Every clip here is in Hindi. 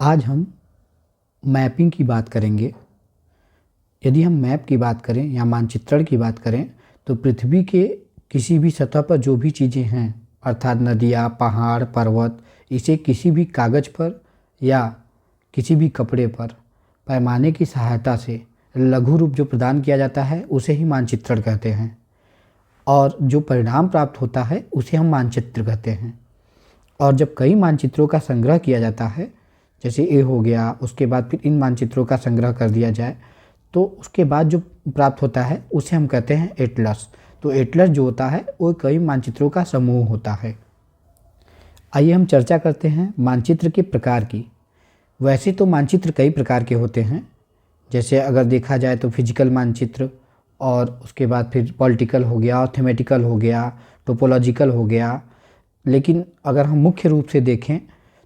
आज हम मैपिंग की बात करेंगे। यदि हम मैप की बात करें या मानचित्रण की बात करें तो पृथ्वी के किसी भी सतह पर जो भी चीज़ें हैं अर्थात नदियाँ, पहाड़, पर्वत, इसे किसी भी कागज़ पर या किसी भी कपड़े पर पैमाने की सहायता से लघु रूप जो प्रदान किया जाता है उसे ही मानचित्रण कहते हैं और जो परिणाम प्राप्त होता है उसे हम मानचित्र कहते हैं। और जब कई मानचित्रों का संग्रह किया जाता है, जैसे ए हो गया, उसके बाद फिर इन मानचित्रों का संग्रह कर दिया जाए तो उसके बाद जो प्राप्त होता है उसे हम कहते हैं एटलस। तो एटलस जो होता है वो कई मानचित्रों का समूह होता है। आइए हम चर्चा करते हैं मानचित्र के प्रकार की। वैसे तो मानचित्र कई प्रकार के होते हैं, जैसे अगर देखा जाए तो फिजिकल मानचित्र और उसके बाद फिर पॉलिटिकल हो गया और थीमेटिकल हो गया, टोपोलॉजिकल हो गया। लेकिन अगर हम मुख्य रूप से देखें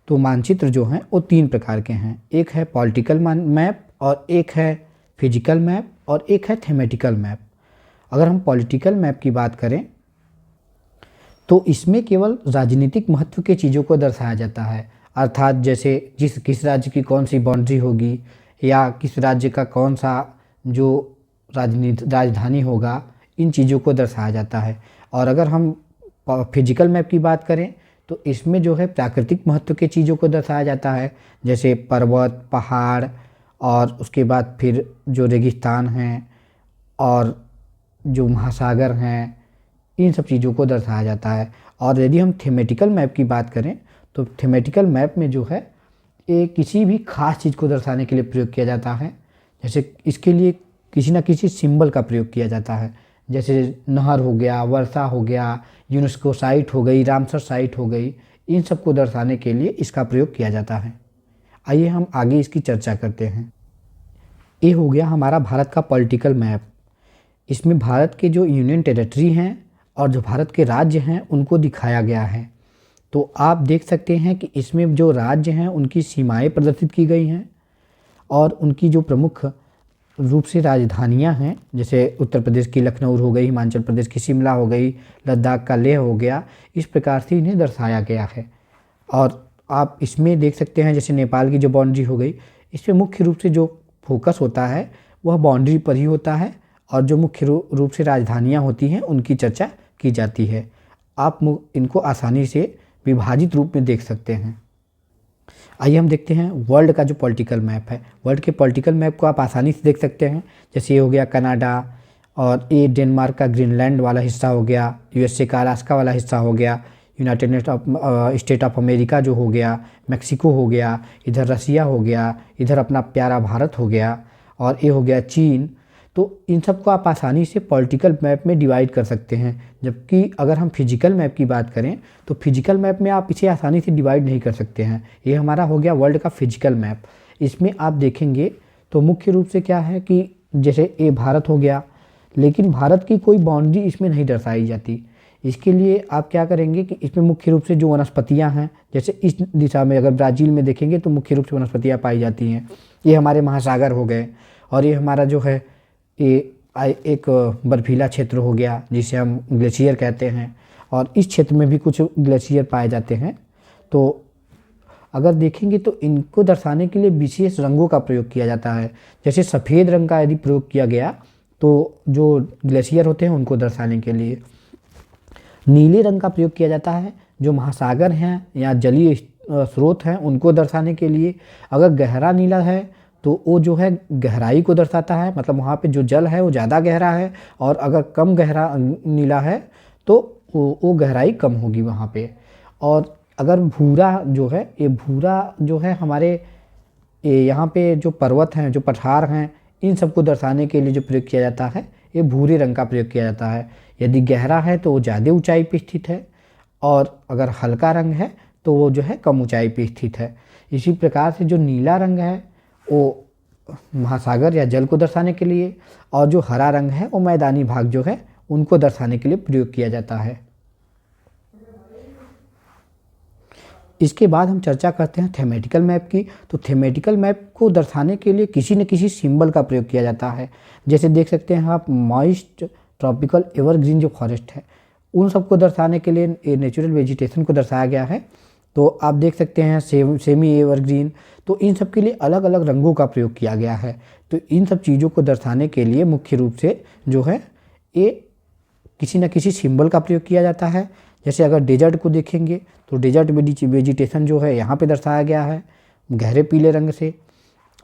तो मानचित्र जो हैं वो तीन प्रकार के हैं। एक है पॉलिटिकल मैप और एक है फिजिकल मैप और एक है थीमेटिकल मैप। अगर हम पॉलिटिकल मैप की बात करें तो इसमें केवल राजनीतिक महत्व के चीज़ों को दर्शाया जाता है, अर्थात जैसे किस राज्य की कौन सी बाउंड्री होगी या किस राज्य का कौन सा जो राजधानी होगा, इन चीज़ों को दर्शाया जाता है। और अगर हम फिजिकल मैप की बात करें तो इसमें जो है प्राकृतिक महत्व के चीज़ों को दर्शाया जाता है, जैसे पर्वत, पहाड़ और उसके बाद फिर जो रेगिस्तान हैं और जो महासागर हैं, इन सब चीज़ों को दर्शाया जाता है। और यदि हम थीमेटिकल मैप की बात करें तो थीमेटिकल मैप में जो है ये किसी भी खास चीज़ को दर्शाने के लिए प्रयोग किया जाता है। जैसे इसके लिए किसी न किसी सिंबल का प्रयोग किया जाता है, जैसे नहर हो गया, वर्षा हो गया, यूनेस्को साइट हो गई, रामसर साइट हो गई, इन सब को दर्शाने के लिए इसका प्रयोग किया जाता है। आइए हम आगे इसकी चर्चा करते हैं। ये हो गया हमारा भारत का पॉलिटिकल मैप। इसमें भारत के जो यूनियन टेरिटरी हैं और जो भारत के राज्य हैं उनको दिखाया गया है। तो आप देख सकते हैं कि इसमें जो राज्य हैं उनकी सीमाएं प्रदर्शित की गई हैं और उनकी जो प्रमुख रूप से राजधानियां हैं, जैसे उत्तर प्रदेश की लखनऊ हो गई, हिमाचल प्रदेश की शिमला हो गई, लद्दाख का लेह हो गया, इस प्रकार से इन्हें दर्शाया गया है। और आप इसमें देख सकते हैं जैसे नेपाल की जो बाउंड्री हो गई, इसमें मुख्य रूप से जो फोकस होता है वह बाउंड्री पर ही होता है और जो मुख्य रूप से राजधानियाँ होती हैं उनकी चर्चा की जाती है। आप इनको आसानी से विभाजित रूप में देख सकते हैं। आइए हम देखते हैं वर्ल्ड का जो पॉलिटिकल मैप है। वर्ल्ड के पॉलिटिकल मैप को आप आसानी से देख सकते हैं, जैसे ये हो गया कनाडा और ये डेनमार्क का ग्रीनलैंड वाला हिस्सा हो गया, यूएसए का अलास्का वाला हिस्सा हो गया, यूनाइटेड स्टेट ऑफ अमेरिका जो हो गया, मैक्सिको हो गया, इधर रसिया हो गया, इधर अपना प्यारा भारत हो गया और ये हो गया चीन। तो इन सब को आप आसानी से पॉलिटिकल मैप में डिवाइड कर सकते हैं। जबकि अगर हम फिजिकल मैप की बात करें तो फिजिकल मैप में आप इसे आसानी से डिवाइड नहीं कर सकते हैं। ये हमारा हो गया वर्ल्ड का फिजिकल मैप। इसमें आप देखेंगे तो मुख्य रूप से क्या है कि जैसे ये भारत हो गया, लेकिन भारत की कोई बाउंड्री इसमें नहीं दर्शाई जाती। इसके लिए आप क्या करेंगे कि इसमें मुख्य रूप से जो वनस्पतियाँ हैं, जैसे इस दिशा में अगर ब्राज़ील में देखेंगे तो मुख्य रूप से वनस्पतियाँ पाई जाती हैं। ये हमारे महासागर हो गए और ये हमारा जो है ये एक बर्फीला क्षेत्र हो गया जिसे हम ग्लेशियर कहते हैं और इस क्षेत्र में भी कुछ ग्लेशियर पाए जाते हैं। तो अगर देखेंगे तो इनको दर्शाने के लिए विशेष रंगों का प्रयोग किया जाता है। जैसे सफ़ेद रंग का यदि प्रयोग किया गया तो जो ग्लेशियर होते हैं उनको दर्शाने के लिए, नीले रंग का प्रयोग किया जाता है जो महासागर हैं या जलीय स्रोत हैं उनको दर्शाने के लिए। अगर गहरा नीला है तो वो जो है गहराई को दर्शाता है, मतलब वहाँ पे जो जल है वो ज़्यादा गहरा है, और अगर कम गहरा नीला है तो वो गहराई कम होगी वहाँ पे। और अगर भूरा जो है, ये भूरा जो है हमारे यहाँ पे जो पर्वत हैं, जो पठार हैं, इन सबको दर्शाने के लिए जो प्रयोग किया जाता है ये भूरे रंग का प्रयोग किया जाता है। यदि गहरा है तो वो ज़्यादा ऊंचाई पे स्थित है और अगर हल्का रंग है तो वो जो है कम ऊंचाई पे स्थित है। इसी प्रकार से जो नीला रंग है वो महासागर या जल को दर्शाने के लिए, और जो हरा रंग है वो मैदानी भाग जो है उनको दर्शाने के लिए प्रयोग किया जाता है। इसके बाद हम चर्चा करते हैं थीमेटिकल मैप की। तो थीमेटिकल मैप को दर्शाने के लिए किसी न किसी सिंबल का प्रयोग किया जाता है। जैसे देख सकते हैं आप मॉइस्ट ट्रॉपिकल एवरग्रीन जो फॉरेस्ट है उन सबको दर्शाने के लिए नेचुरल वेजिटेशन को दर्शाया गया है। तो आप देख सकते हैं सेमी एवरग्रीन। तो इन सब के लिए अलग अलग रंगों का प्रयोग किया गया है। तो इन सब चीज़ों को दर्शाने के लिए मुख्य रूप से जो है ये किसी न किसी सिंबल का प्रयोग किया जाता है। जैसे अगर डेजर्ट को देखेंगे तो डेजर्ट वेजिटेशन जो है यहाँ पे दर्शाया गया है गहरे पीले रंग से,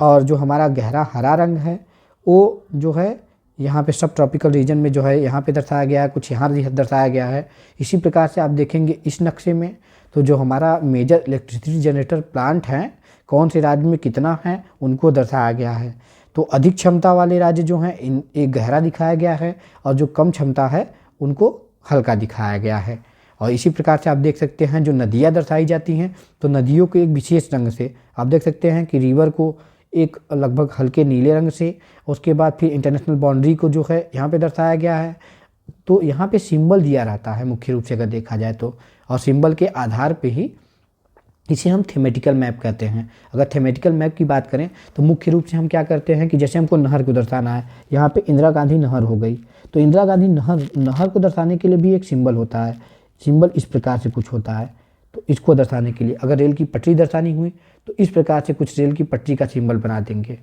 और जो हमारा गहरा हरा रंग है वो जो है यहाँ पे सब ट्रॉपिकल रीजन में जो है यहाँ पे दर्शाया गया है, कुछ यहाँ दर्शाया गया है। इसी प्रकार से आप देखेंगे इस नक्शे में तो जो हमारा मेजर इलेक्ट्रिसिटी जनरेटर प्लांट हैं कौन से राज्य में कितना है उनको दर्शाया गया है। तो अधिक क्षमता वाले राज्य जो हैं इन एक गहरा दिखाया गया है, और जो कम क्षमता है उनको हल्का दिखाया गया है। और इसी प्रकार से आप देख सकते हैं जो नदियाँ दर्शाई जाती हैं तो नदियों को एक विशेष रंग से आप देख सकते हैं कि रिवर को एक लगभग हल्के नीले रंग से, उसके बाद फिर इंटरनेशनल बाउंड्री को जो है यहाँ पे दर्शाया गया है। तो यहाँ पे सिंबल दिया रहता है मुख्य रूप से अगर देखा जाए तो, और सिंबल के आधार पे ही इसे हम थीमेटिकल मैप कहते हैं। अगर थीमेटिकल मैप की बात करें तो मुख्य रूप से हम क्या करते हैं कि जैसे हमको नहर को दर्शाना है, यहाँ पे इंदिरा गांधी नहर हो गई, तो इंदिरा गांधी नहर को दर्शाने के लिए भी एक सिंबल होता है। सिंबल इस प्रकार से कुछ होता है, तो इसको दर्शाने के लिए अगर रेल की पटरी दर्शानी हुई तो इस प्रकार से कुछ रेल की पटरी का सिंबल बना देंगे।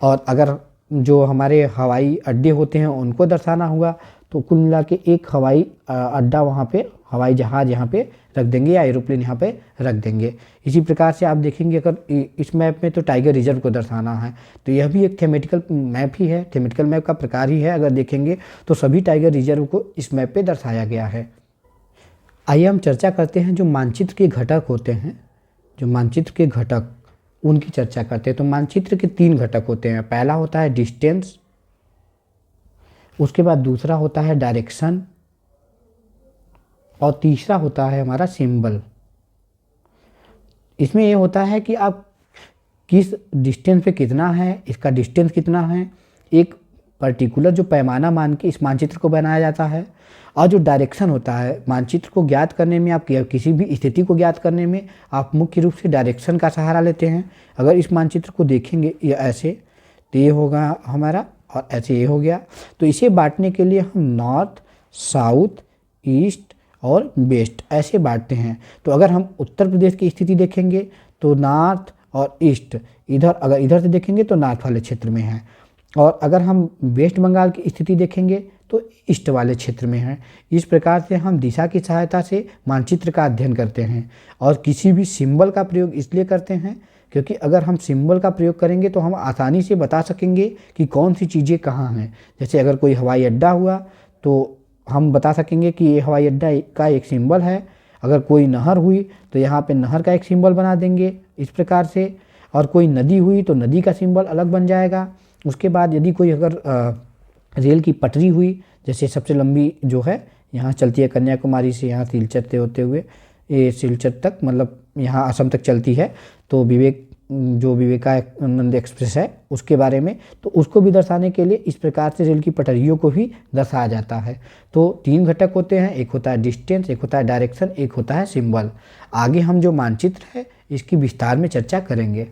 और अगर जो हमारे हवाई अड्डे होते हैं उनको दर्शाना हुआ तो कुल मिला के एक हवाई अड्डा वहाँ पे, हवाई जहाज़ यहाँ पे रख देंगे या एरोप्लेन यहाँ पे रख देंगे। इसी प्रकार से आप देखेंगे अगर इस मैप में तो टाइगर रिजर्व को दर्शाना है तो यह भी एक थीमेटिकल मैप ही है, थीमेटिकल मैप का प्रकार ही है। अगर देखेंगे तो सभी टाइगर रिजर्व को इस मैप पे दर्शाया गया है। आइए हम चर्चा करते हैं जो मानचित्र के घटक होते हैं, जो मानचित्र के घटक उनकी चर्चा करते हैं। तो मानचित्र के 3 घटक होते हैं। पहला होता है डिस्टेंस, उसके बाद दूसरा होता है डायरेक्शन, और तीसरा होता है हमारा सिंबल। इसमें ये होता है कि आप किस डिस्टेंस पे कितना है, इसका डिस्टेंस कितना है, एक पर्टिकुलर जो पैमाना मान के इस मानचित्र को बनाया जाता है। और जो डायरेक्शन होता है मानचित्र को ज्ञात करने में, आप किसी भी स्थिति को ज्ञात करने में आप मुख्य रूप से डायरेक्शन का सहारा लेते हैं। अगर इस मानचित्र को देखेंगे ये ऐसे, तो ये होगा हमारा, और ऐसे ये हो गया। तो इसे बांटने के लिए हम नॉर्थ, साउथ, ईस्ट और वेस्ट ऐसे बांटते हैं। तो अगर हम उत्तर प्रदेश की स्थिति देखेंगे तो नॉर्थ और ईस्ट, इधर अगर इधर से देखेंगे तो नॉर्थ वाले क्षेत्र में है, और अगर हम वेस्ट बंगाल की स्थिति देखेंगे तो ईस्ट वाले क्षेत्र में है। इस प्रकार से हम दिशा की सहायता से मानचित्र का अध्ययन करते हैं। और किसी भी सिंबल का प्रयोग इसलिए करते हैं क्योंकि अगर हम सिंबल का प्रयोग करेंगे तो हम आसानी से बता सकेंगे कि कौन सी चीज़ें कहाँ हैं। जैसे अगर कोई हवाई अड्डा हुआ तो हम बता सकेंगे कि ये हवाई अड्डा का एक सिंबल है। अगर कोई नहर हुई तो यहाँ पे नहर का एक सिंबल बना देंगे इस प्रकार से, और कोई नदी हुई तो नदी का सिंबल अलग बन जाएगा। उसके बाद यदि कोई अगर रेल की पटरी हुई, जैसे सबसे लंबी जो है यहाँ चलती है कन्याकुमारी से यहाँ सिलचर से होते हुए ये सिलचर तक, मतलब यहाँ असम तक चलती है, तो विवेकानंद एक्सप्रेस है उसके बारे में, तो उसको भी दर्शाने के लिए इस प्रकार से रेल की पटरियों को भी दर्शाया जाता है। तो 3 घटक होते हैं, एक होता है डिस्टेंस, एक होता है डायरेक्शन, एक होता है सिंबल। आगे हम जो मानचित्र है इसकी विस्तार में चर्चा करेंगे।